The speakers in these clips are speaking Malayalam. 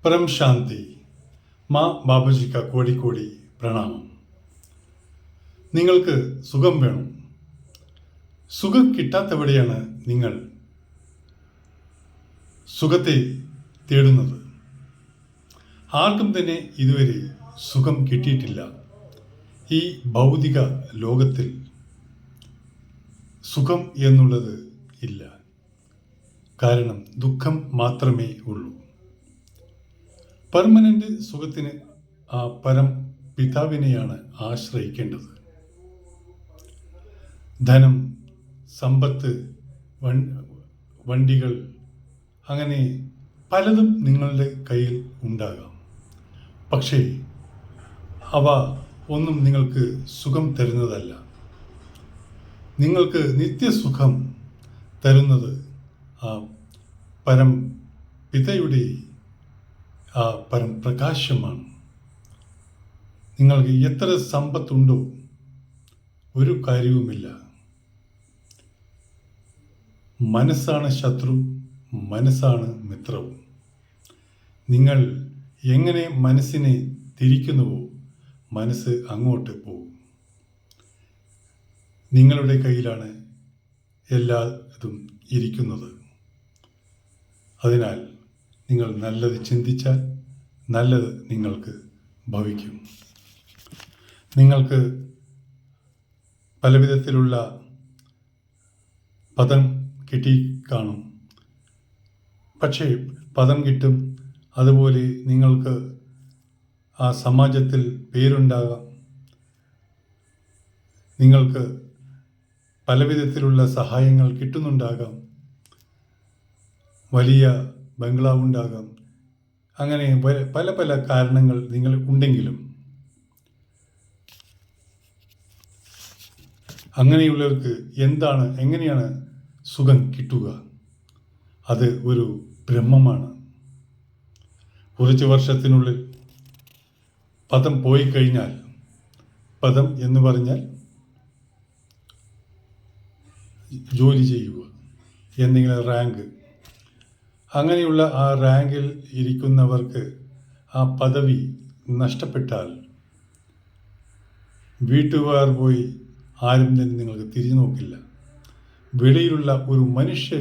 परम शांति മാ ബാബുജിക്ക് കോടി കോടി പ്രണാമം. നിങ്ങൾക്ക് സുഖം വേണം. സുഖം കിട്ടാത്തവിടെയാണ് നിങ്ങൾ സുഖത്തെ തേടുന്നത്. ആർക്കും തന്നെ ഇതുവരെ സുഖം കിട്ടിയിട്ടില്ല. ഈ ഭൗതിക ലോകത്തിൽ സുഖം എന്നുള്ളത് ഇല്ല. കാരണം ദുഃഖം മാത്രമേ ഉള്ളൂ. പെർമനന്റ് സുഖത്തിന് ആ പരം പിതാവിനെയാണ് ആശ്രയിക്കേണ്ടത്. ധനം, സമ്പത്ത്, വണ്ടികൾ, അങ്ങനെ പലതും നിങ്ങളുടെ കയ്യിൽ ഉണ്ടാകാം. പക്ഷേ അവ ഒന്നും നിങ്ങൾക്ക് സുഖം തരുന്നതല്ല. നിങ്ങൾക്ക് നിത്യസുഖം തരുന്നത് ആ പരം പിതയുടെ ആ പരംപ്രകാശമാണ്. നിങ്ങൾക്ക് എത്ര സമ്പത്തുണ്ടോ ഒരു കാര്യവുമില്ല. മനസ്സാണ് ശത്രു, മനസ്സാണ് മിത്രവും. നിങ്ങൾ എങ്ങനെ മനസ്സിനെ തിരിക്കുന്നുവോ മനസ്സ് അങ്ങോട്ട് പോകും. നിങ്ങളുടെ കയ്യിലാണ് എല്ലാതും ഇരിക്കുന്നത്. അതിനാൽ നിങ്ങൾ നല്ലത് ചിന്തിച്ചാൽ നല്ലത് നിങ്ങൾക്ക് ഭവിക്കും. നിങ്ങൾക്ക് പലവിധത്തിലുള്ള പദം കിട്ടി കാണും. പക്ഷേ പദം കിട്ടും, അതുപോലെ നിങ്ങൾക്ക് ആ സമാജത്തിൽ പേരുണ്ടാകാം. നിങ്ങൾക്ക് പലവിധത്തിലുള്ള സഹായങ്ങൾ കിട്ടുന്നുണ്ടാകാം. വലിയ ബംഗ്ലാവ് ഉണ്ടാകാം. അങ്ങനെ പല പല കാരണങ്ങൾ നിങ്ങൾ ഉണ്ടെങ്കിലും അങ്ങനെയുള്ളവർക്ക് എങ്ങനെയാണ് സുഖം കിട്ടുക? അത് ഒരു ബ്രഹ്മമാണ്. കുറച്ച് വർഷത്തിനുള്ളിൽ പദം പോയി കഴിഞ്ഞാൽ, പദം എന്ന് പറഞ്ഞാൽ ജോലി ചെയ്യുക, എന്തെങ്കിലും റാങ്ക്, അങ്ങനെയുള്ള ആ റാങ്കിൽ ഇരിക്കുന്നവർക്ക് ആ പദവി നഷ്ടപ്പെട്ടാൽ വീട്ടുകാർ പോയി ആരും തന്നെ നിങ്ങൾക്ക് തിരിഞ്ഞു നോക്കില്ല. വെളിയിലുള്ള ഒരു മനുഷ്യ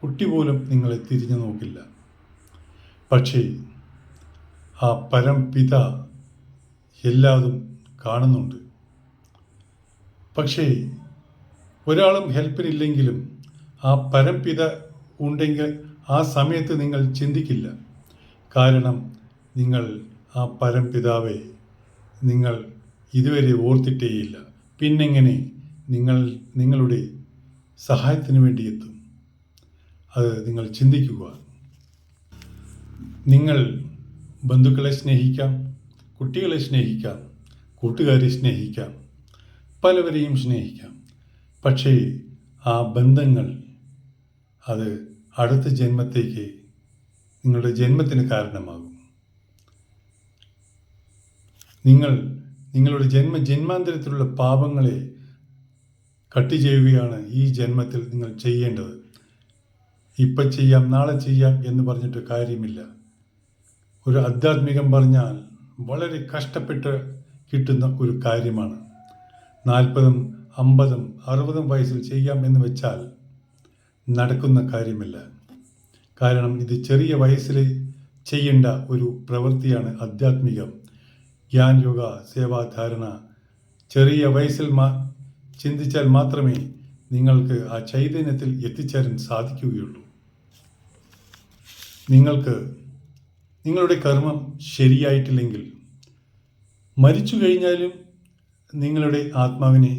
കുട്ടി പോലും നിങ്ങളെ തിരിഞ്ഞു നോക്കില്ല. പക്ഷേ ആ പരംപിത എല്ലാതും കാണുന്നുണ്ട്. പക്ഷേ ഒരാളും ഹെൽപ്പിനില്ലെങ്കിലും ആ പരംപിത ഉണ്ടെങ്കിൽ ആ സമയത്ത് നിങ്ങൾ ചിന്തിക്കില്ല. കാരണം നിങ്ങൾ ആ പരംപിതാവെ നിങ്ങൾ ഇതുവരെ ഓർത്തിട്ടേയില്ല. പിന്നെങ്ങനെ നിങ്ങളുടെ സഹായത്തിന് വേണ്ടി എത്തും? അത് നിങ്ങൾ ചിന്തിക്കുക. നിങ്ങൾ ബന്ധുക്കളെ സ്നേഹിക്കാം, കുട്ടികളെ സ്നേഹിക്കാം, കൂട്ടുകാരെ സ്നേഹിക്കാം, പലവരെയും സ്നേഹിക്കാം. പക്ഷേ ആ ബന്ധങ്ങൾ അത് അടുത്ത ജന്മത്തേക്ക്, നിങ്ങളുടെ ജന്മത്തിന് കാരണമാകും. നിങ്ങളുടെ ജന്മാന്തരത്തിലുള്ള പാപങ്ങളെ കട്ട് ചെയ്യുകയാണ് ഈ ജന്മത്തിൽ നിങ്ങൾ ചെയ്യേണ്ടത്. ഇപ്പം ചെയ്യാം, നാളെ ചെയ്യാം എന്ന് പറഞ്ഞിട്ട് കാര്യമില്ല. ഒരു ആധ്യാത്മികം പറഞ്ഞാൽ വളരെ കഷ്ടപ്പെട്ട് കിട്ടുന്ന ഒരു കാര്യമാണ്. 40, 50, 60 വയസ്സിൽ ചെയ്യാം എന്ന് വെച്ചാൽ നടക്കുന്ന കാര്യമില്ല. കാരണം ഇത് ചെറിയ വയസ്സിൽ ചെയ്യേണ്ട ഒരു പ്രവൃത്തിയാണ് ആധ്യാത്മികം. ജ്ഞാൻ, യോഗ, സേവാധാരണ ചെറിയ വയസ്സിൽ ചിന്തിച്ചാൽ മാത്രമേ നിങ്ങൾക്ക് ആ ചൈതന്യത്തിൽ എത്തിച്ചേരാൻ സാധിക്കുകയുള്ളൂ. നിങ്ങളുടെ കർമ്മം ശരിയായിട്ടില്ലെങ്കിൽ മരിച്ചു കഴിഞ്ഞാലും നിങ്ങളുടെ ആത്മാവിനെ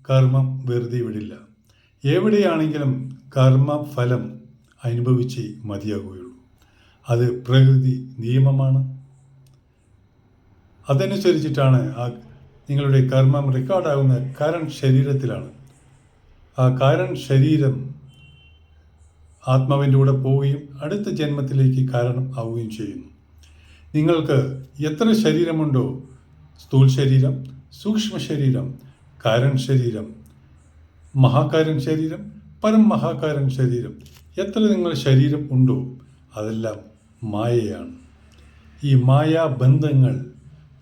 കർമ്മം വെറുതെ വിടില്ല. എവിടെയാണെങ്കിലും കർമ്മഫലം അനുഭവിച്ചേ മതിയാകുകയുള്ളൂ. അത് പ്രകൃതി നിയമമാണ്. അതനുസരിച്ചിട്ടാണ് നിങ്ങളുടെ കർമ്മം റെക്കോർഡാകുന്ന കാരൺ ശരീരത്തിലാണ്. ആ കാരൺ ശരീരം ആത്മാവിൻ്റെ കൂടെ പോവുകയും അടുത്ത ജന്മത്തിലേക്ക് കാരണം ആവുകയും ചെയ്യുന്നു. നിങ്ങൾക്ക് എത്ര ശരീരമുണ്ടോ, സ്ഥൂൽ ശരീരം, സൂക്ഷ്മ ശരീരം, കാരൺ ശരീരം, മഹാകാരൻ ശരീരം, പരം മഹാകാരൻ ശരീരം, എത്ര നിങ്ങൾ ശരീരം ഉണ്ടോ അതെല്ലാം മായയാണ്. ഈ മായാബന്ധങ്ങൾ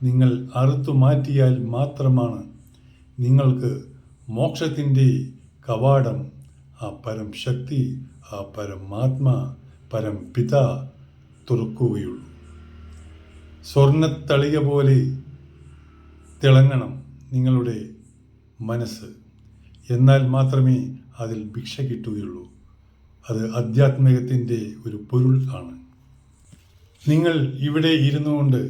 നിങ്ങൾ അറുത്തു മാറ്റിയാൽ മാത്രമാണ് നിങ്ങൾക്ക് മോക്ഷത്തിൻ്റെ കവാടം, ആ പരം ശക്തി, ആ പരമാത്മാ, പരം പിത തുറക്കുകയുള്ളൂ. സ്വർണ്ണത്തളിക പോലെ തിളങ്ങണം നിങ്ങളുടെ മനസ്സ്. എന്നാൽ മാത്രമേ അതിൽ ഭിക്ഷ കിട്ടുകയുള്ളൂ. അത് ആധ്യാത്മികത്തിൻ്റെ ഒരു പൊരുൾ ആണ്. നിങ്ങൾ ഇവിടെ ഇരുന്നു കൊണ്ട്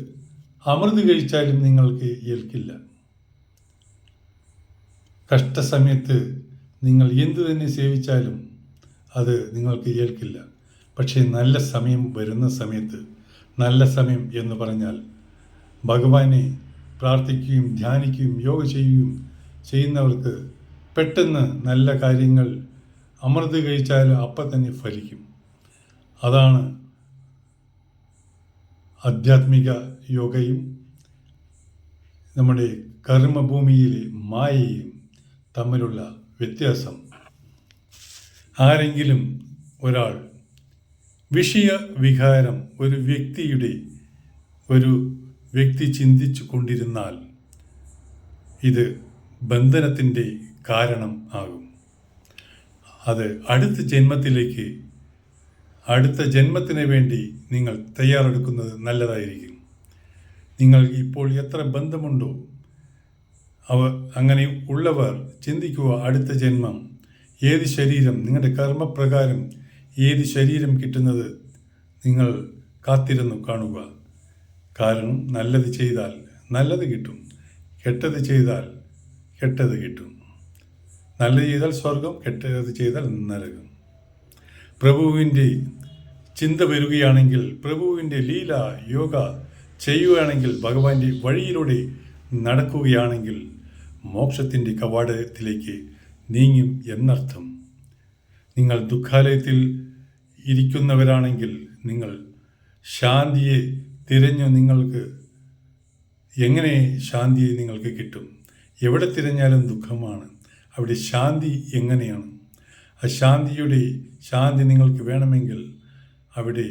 അമൃത് കഴിച്ചാലും നിങ്ങൾക്ക് ഏൽക്കില്ല. കഷ്ടസമയത്ത് നിങ്ങൾ എന്തു തന്നെ സേവിച്ചാലും അത് നിങ്ങൾക്ക് ഏൽക്കില്ല. പക്ഷേ നല്ല സമയം വരുന്ന സമയത്ത്, നല്ല സമയം എന്ന് പറഞ്ഞാൽ ഭഗവാനെ പ്രാർത്ഥിക്കുകയും ധ്യാനിക്കുകയും യോഗ ചെയ്യുന്നവർക്ക് പെട്ടെന്ന് നല്ല കാര്യങ്ങൾ അമൃത് കഴിച്ചാൽ അപ്പം തന്നെ ഫലിക്കും. അതാണ് ആധ്യാത്മിക യോഗയും നമ്മുടെ കർമ്മഭൂമിയിലെ മായയും തമ്മിലുള്ള വ്യത്യാസം. ആരെങ്കിലും ഒരാൾ വിഷയവികാരം ഒരു വ്യക്തി ചിന്തിച്ചു കൊണ്ടിരുന്നാൽ ഇത് ബന്ധനത്തിൻ്റെ കാരണം ആകും. അത് അടുത്ത ജന്മത്തിന് വേണ്ടി നിങ്ങൾ തയ്യാറെടുക്കുന്നത് നല്ലതായിരിക്കും. നിങ്ങൾ ഇപ്പോൾ എത്ര ബന്ധമുണ്ടോ അങ്ങനെ ഉള്ളവർ ചിന്തിക്കുക, അടുത്ത ജന്മം ഏത് ശരീരം, നിങ്ങളുടെ കർമ്മപ്രകാരം ഏത് ശരീരം കിട്ടുന്നത് നിങ്ങൾ കാത്തിരുന്നു കാണുക. കാരണം നല്ലത് ചെയ്താൽ നല്ലത് കിട്ടും, കെട്ടത് ചെയ്താൽ കെട്ടത് കിട്ടും. നല്ലത് ചെയ്താൽ സ്വർഗം, കെട്ടത് ചെയ്താൽ നരകം. പ്രഭുവിൻ്റെ ചിന്ത വരികയാണെങ്കിൽ, പ്രഭുവിൻ്റെ ലീല യോഗ ചെയ്യുകയാണെങ്കിൽ, ഭഗവാന്റെ വഴിയിലൂടെ നടക്കുകയാണെങ്കിൽ മോക്ഷത്തിൻ്റെ കവാടത്തിലേക്ക് നീങ്ങും എന്നർത്ഥം. നിങ്ങൾ ദുഃഖാലയത്തിൽ ഇരിക്കുന്നവരാണെങ്കിൽ നിങ്ങൾ ശാന്തിയെ തിരഞ്ഞു നിങ്ങൾക്ക് എങ്ങനെ ശാന്തിയെ നിങ്ങൾക്ക് കിട്ടും? എവിടെ തിരഞ്ഞാലും ദുഃഖമാണ്. അവിടെ ശാന്തി എങ്ങനെയാണ്? ആ ശാന്തി നിങ്ങൾക്ക് വേണമെങ്കിൽ അവിടെ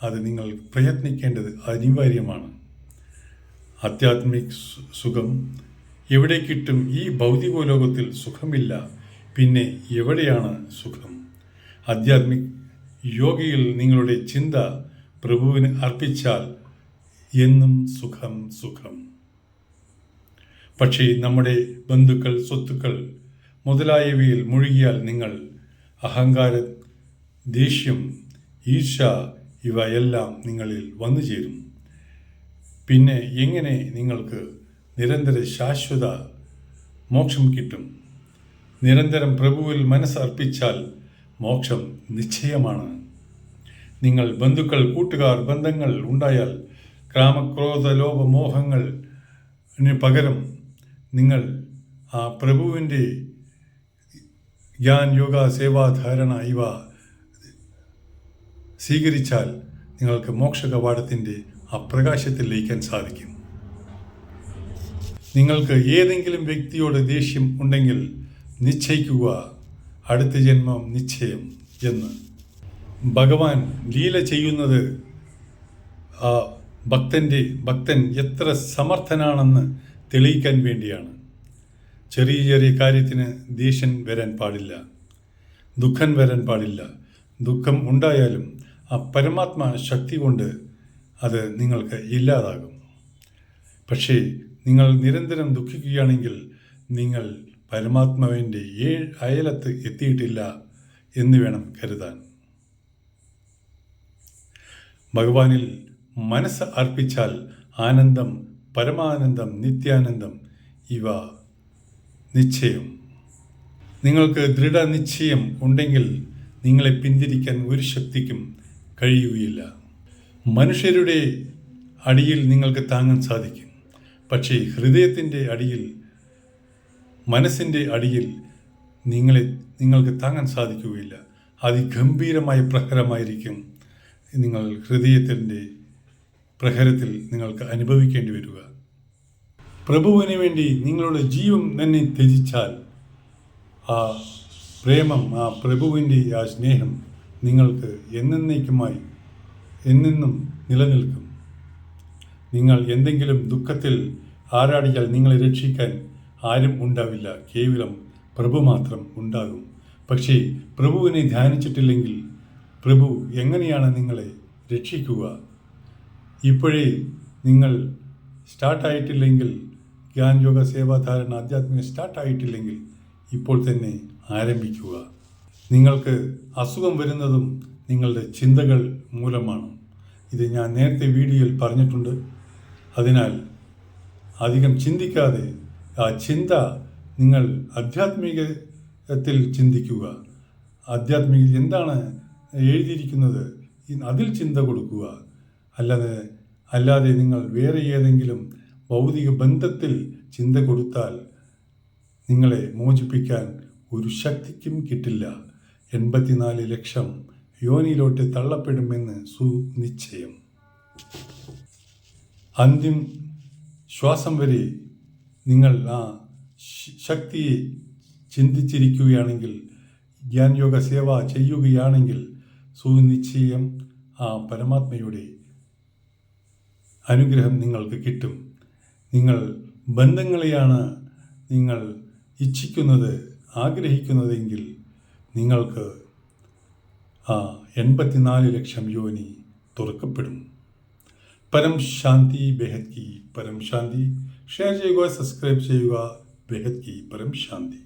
അത് നിങ്ങൾ പ്രയത്നിക്കേണ്ടത് അനിവാര്യമാണ്. ആധ്യാത്മിക സുഖം എവിടെ കിട്ടും? ഈ ഭൗതിക ലോകത്തിൽ സുഖമില്ല, പിന്നെ എവിടെയാണ് സുഖം? ആധ്യാത്മിക യോഗയിൽ നിങ്ങളുടെ ചിന്ത പ്രഭുവിന് അർപ്പിച്ചാൽ എന്നും സുഖം സുഖം. പക്ഷേ നമ്മുടെ ബന്ധുക്കൾ, സ്വത്തുക്കൾ മുതലായവയിൽ മുഴുകിയാൽ നിങ്ങൾ അഹങ്കാരം, ദേഷ്യം, ഈർഷ്യ ഇവയെല്ലാം നിങ്ങളിൽ വന്നു ചേരും. പിന്നെ എങ്ങനെ നിങ്ങൾക്ക് നിരന്തര ശാശ്വത മോക്ഷം കിട്ടും? നിരന്തരം പ്രഭുവിൽ മനസ്സർപ്പിച്ചാൽ മോക്ഷം നിശ്ചയമാണ്. നിങ്ങൾ ബന്ധുക്കൾ, കൂട്ടുകാർ, ബന്ധങ്ങൾ ഉണ്ടായാൽ കാമക്രോധ ലോഭ മോഹങ്ങളിന് പകരം നിങ്ങൾ ആ പ്രഭുവിൻ്റെ ജ്ഞാൻ, യോഗ, സേവാധാരണ ഇവ സ്വീകരിച്ചാൽ നിങ്ങൾക്ക് മോക്ഷ കവാടത്തിൻ്റെ ആ പ്രകാശത്തിൽ ലയിക്കാൻ സാധിക്കും. നിങ്ങൾക്ക് ഏതെങ്കിലും വ്യക്തിയോട് ദേഷ്യം ഉണ്ടെങ്കിൽ നിശ്ചയിക്കുക, അടുത്ത ജന്മം നിശ്ചയം എന്ന്. ഭഗവാൻ ലീല ചെയ്യുന്നത് ആ ഭക്തൻ എത്ര സമർത്ഥനാണെന്ന് തെളിയിക്കാൻ വേണ്ടിയാണ്. ചെറിയ ചെറിയ കാര്യത്തിന് ദേഷ്യം വരാൻ പാടില്ല, ദുഃഖം വരാൻ പാടില്ല. ദുഃഖം ഉണ്ടായാലും ആ പരമാത്മാ ശക്തി കൊണ്ട് അത് നിങ്ങൾക്ക് ഇല്ലാതാകും. പക്ഷേ നിങ്ങൾ നിരന്തരം ദുഃഖിക്കുകയാണെങ്കിൽ നിങ്ങൾ പരമാത്മാവിൻ്റെ അയലത്ത് എത്തിയിട്ടില്ല എന്ന് വേണം കരുതാൻ. ഭഗവാനിൽ മനസ്സ് അർപ്പിച്ചാൽ ആനന്ദം, പരമാനന്ദം, നിത്യാനന്ദം ഇവ നിശ്ചയം. നിങ്ങൾക്ക് ദൃഢനിശ്ചയം ഉണ്ടെങ്കിൽ നിങ്ങളെ പിന്തിരിക്കാൻ ഒരു ശക്തിക്കും കഴിയുകയില്ല. മനുഷ്യരുടെ അടിയിൽ നിങ്ങൾക്ക് താങ്ങാൻ സാധിക്കും, പക്ഷേ ഹൃദയത്തിൻ്റെ അടിയിൽ, മനസ്സിൻ്റെ അടിയിൽ നിങ്ങൾക്ക് താങ്ങാൻ സാധിക്കുകയില്ല. അതിഗംഭീരമായ പ്രഹരമായിരിക്കും നിങ്ങൾ ഹൃദയത്തിൻ്റെ പ്രഹരത്തിൽ നിങ്ങൾക്ക് അനുഭവിക്കേണ്ടി വരിക. പ്രഭുവിന് വേണ്ടി നിങ്ങളുടെ ജീവൻ തന്നെ ത്യജിച്ചാൽ ആ പ്രേമം, ആ പ്രഭുവിൻ്റെ ആ സ്നേഹം നിങ്ങൾക്ക് എന്നെന്നും നിലനിൽക്കും. നിങ്ങൾ എന്തെങ്കിലും ദുഃഖത്തിൽ ആരാടിയാൽ നിങ്ങളെ രക്ഷിക്കാൻ ആരും ഉണ്ടാവില്ല, കേവലം പ്രഭു മാത്രം ഉണ്ടാകും. പക്ഷേ പ്രഭുവിനെ ധ്യാനിച്ചിട്ടില്ലെങ്കിൽ പ്രഭു എങ്ങനെയാണ് നിങ്ങളെ രക്ഷിക്കുക? ഇപ്പോഴേ നിങ്ങൾ സ്റ്റാർട്ടായിട്ടില്ലെങ്കിൽ, ജ്ഞാൻ യോഗ സേവാധാരണ ആധ്യാത്മിക സ്റ്റാർട്ടായിട്ടില്ലെങ്കിൽ ഇപ്പോൾ തന്നെ ആരംഭിക്കുക. നിങ്ങൾക്ക് അസുഖം വരുന്നതും നിങ്ങളുടെ ചിന്തകൾ മൂലമാണ്. ഇത് ഞാൻ നേരത്തെ വീഡിയോയിൽ പറഞ്ഞിട്ടുണ്ട്. അതിനാൽ അധികം ചിന്തിക്കാതെ ആ ചിന്ത നിങ്ങൾ ആധ്യാത്മികത്തിൽ ചിന്തിക്കുക. ആധ്യാത്മിക എന്താണ് എഴുതിയിരിക്കുന്നത് അതിൽ ചിന്ത കൊടുക്കുക. അല്ലാതെ നിങ്ങൾ വേറെ ഏതെങ്കിലും ഭൗതിക ബന്ധത്തിൽ ചിന്ത കൊടുത്താൽ നിങ്ങളെ മോചിപ്പിക്കാൻ ഒരു ശക്തിക്കും കിട്ടില്ല. 84 ലക്ഷം യോനിയിലോട്ട് തള്ളപ്പെടുമെന്ന് സുനിശ്ചയം. അന്തിമ ശ്വാസം വരെ നിങ്ങൾ ആ ശക്തിയെ ചിന്തിച്ചിരിക്കുകയാണെങ്കിൽ, ജ്ഞാൻ യോഗ സേവ ചെയ്യുകയാണെങ്കിൽ സുനിശ്ചയം ആ പരമാത്മയുടെ അനുഗ്രഹം നിങ്ങൾക്ക് കിട്ടും. നിങ്ങൾ ബന്ധങ്ങളെയാണ് നിങ്ങൾ ഇച്ഛിക്കുന്നത്, ആഗ്രഹിക്കുന്നതെങ്കിൽ നിങ്ങൾക്ക് ആ 84 ലക്ഷം യോനി തുറക്കപ്പെടും. പരം ശാന്തി, ബെഹദ് കി പരം ശാന്തി. ഷെയർ ചെയ്യുക, സബ്സ്ക്രൈബ് ചെയ്യുക. ബെഹദ് കി പരം ശാന്തി.